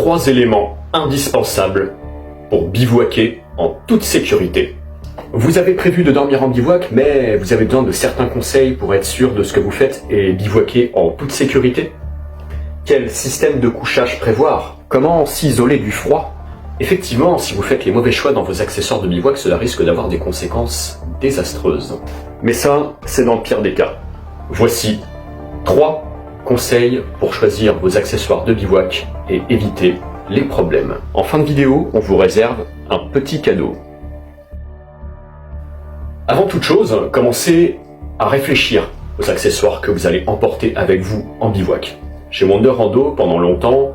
3 éléments indispensables pour bivouaquer en toute sécurité. Vous avez prévu de dormir en bivouac, mais vous avez besoin de certains conseils pour être sûr de ce que vous faites et bivouaquer en toute sécurité. Quel système de couchage prévoir? Comment s'isoler du froid? Effectivement, si vous faites les mauvais choix dans vos accessoires de bivouac, cela risque d'avoir des conséquences désastreuses. Mais ça, c'est dans le pire des cas. Voici 3 conseils pour choisir vos accessoires de bivouac et éviter les problèmes. En fin de vidéo, on vous réserve un petit cadeau. Avant toute chose, commencez à réfléchir aux accessoires que vous allez emporter avec vous en bivouac. Chez Wonder Rando, pendant longtemps,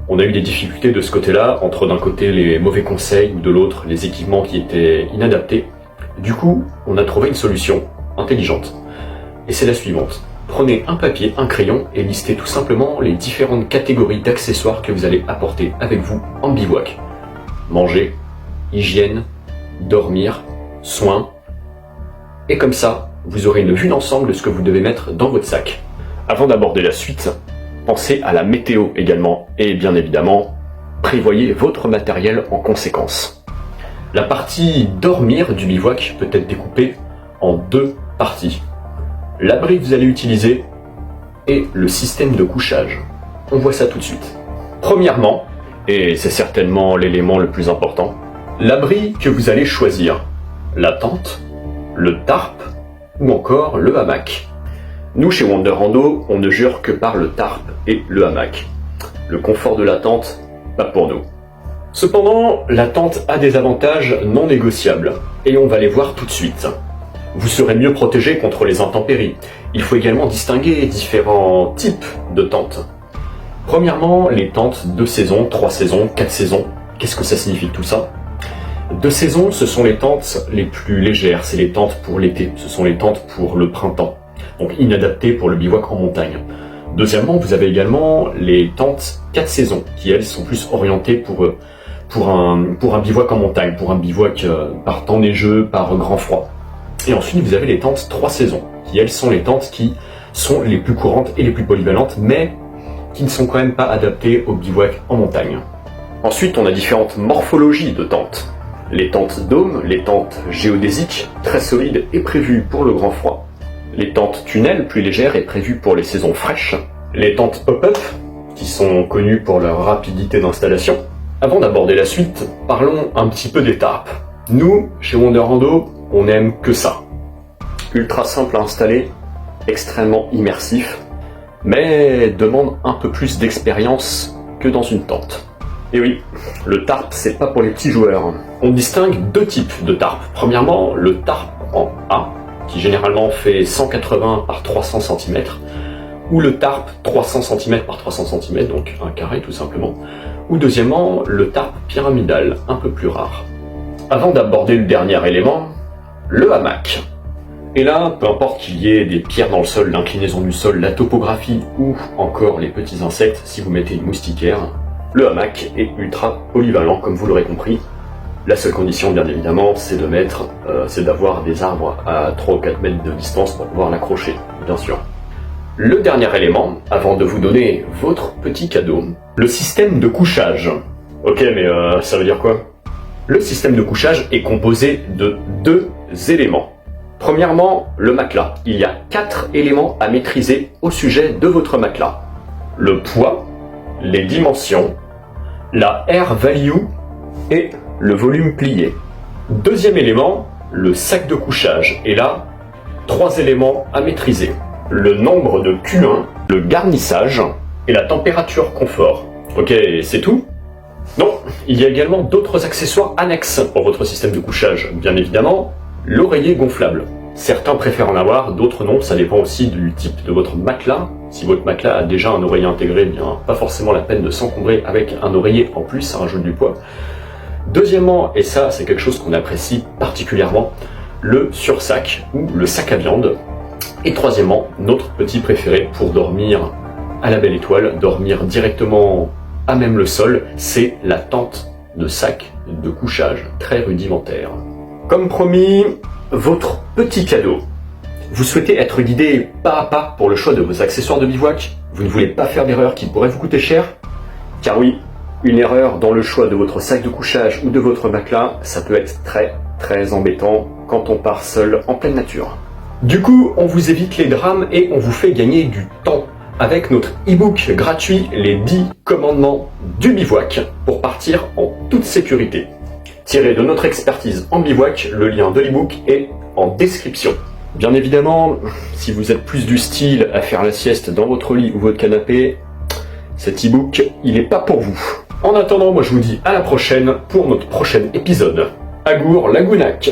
on a eu des difficultés de ce côté-là, entre d'un côté les mauvais conseils ou de l'autre les équipements qui étaient inadaptés. Du coup, on a trouvé une solution intelligente. Et c'est la suivante. Prenez un papier, un crayon et listez tout simplement les différentes catégories d'accessoires que vous allez apporter avec vous en bivouac. Manger, hygiène, dormir, soins. Et comme ça, vous aurez une vue d'ensemble de ce que vous devez mettre dans votre sac. Avant d'aborder la suite, pensez à la météo également et bien évidemment, prévoyez votre matériel en conséquence. La partie dormir du bivouac peut être découpée en 2 parties. L'abri que vous allez utiliser et le système de couchage. On voit ça tout de suite. Premièrement, et c'est certainement l'élément le plus important, l'abri que vous allez choisir. La tente, le tarp ou encore le hamac. Nous, chez Wonder Rando, on ne jure que par le tarp et le hamac. Le confort de la tente, pas pour nous. Cependant, la tente a des avantages non négociables, et on va les voir tout de suite. Vous serez mieux protégé contre les intempéries. Il faut également distinguer différents types de tentes. Premièrement, les tentes 2 saisons, 3 saisons, 4 saisons. Qu'est-ce que ça signifie tout ça? 2 saisons, ce sont les tentes les plus légères, c'est les tentes pour l'été, ce sont les tentes pour le printemps, donc inadaptées pour le bivouac en montagne. Deuxièmement, vous avez également les tentes 4 saisons, qui elles sont plus orientées pour un bivouac en montagne, pour un bivouac par temps neigeux, par grand froid. Et ensuite, vous avez les tentes 3 saisons, qui elles sont les tentes qui sont les plus courantes et les plus polyvalentes, mais qui ne sont quand même pas adaptées au bivouac en montagne. Ensuite, on a différentes morphologies de tentes. Les tentes dômes, les tentes géodésiques, très solides et prévues pour le grand froid. Les tentes tunnels, plus légères et prévues pour les saisons fraîches. Les tentes pop-up, qui sont connues pour leur rapidité d'installation. Avant d'aborder la suite, parlons un petit peu des tarps. Nous, chez Wonder Rando, on n'aime que ça. Ultra simple à installer, extrêmement immersif, mais demande un peu plus d'expérience que dans une tente. Et oui, le tarp, c'est pas pour les petits joueurs. On distingue 2 types de tarp. Premièrement, le tarp en A, qui généralement fait 180 par 300 cm, ou le tarp 300 cm par 300 cm, donc un carré tout simplement. Ou deuxièmement, le tarp pyramidal, un peu plus rare. Avant d'aborder le dernier élément, le hamac. Et là, peu importe qu'il y ait des pierres dans le sol, l'inclinaison du sol, la topographie ou encore les petits insectes, si vous mettez une moustiquaire, le hamac est ultra polyvalent, comme vous l'aurez compris. La seule condition, bien évidemment, c'est d'avoir des arbres à 3 ou 4 mètres de distance pour pouvoir l'accrocher, bien sûr. Le dernier élément, avant de vous donner votre petit cadeau, le système de couchage. Ok, mais ça veut dire quoi? Le système de couchage est composé de 2 éléments. Premièrement, le matelas. Il y a 4 éléments à maîtriser au sujet de votre matelas. Le poids, les dimensions, la air value et le volume plié. Deuxième élément, le sac de couchage. Et là, 3 éléments à maîtriser. Le nombre de Q1, le garnissage et la température confort. Ok, c'est tout? Non, il y a également d'autres accessoires annexes pour votre système de couchage. Bien évidemment, l'oreiller gonflable. Certains préfèrent en avoir, d'autres non, ça dépend aussi du type de votre matelas. Si votre matelas a déjà un oreiller intégré, bien pas forcément la peine de s'encombrer avec un oreiller en plus, ça rajoute du poids. Deuxièmement, et ça c'est quelque chose qu'on apprécie particulièrement, le sursac ou le sac à viande. Et troisièmement, notre petit préféré pour dormir à la belle étoile, dormir directement à même le sol, c'est la tente de sac de couchage, très rudimentaire. Comme promis, votre petit cadeau. Vous souhaitez être guidé pas à pas pour le choix de vos accessoires de bivouac? Vous ne voulez pas faire d'erreur qui pourrait vous coûter cher? Car oui, Une erreur dans le choix de votre sac de couchage ou de votre matelas, ça peut être très embêtant quand on part seul en pleine nature. Du coup, on vous évite les drames et on vous fait gagner du temps avec notre e-book gratuit Les 10 commandements du bivouac pour partir en toute sécurité. Tiré de notre expertise en bivouac, le lien de l'e-book est en description. Bien évidemment, si vous êtes plus du style à faire la sieste dans votre lit ou votre canapé, cet e-book, il n'est pas pour vous. En attendant, moi je vous dis à la prochaine pour notre prochain épisode. Agour Lagounac.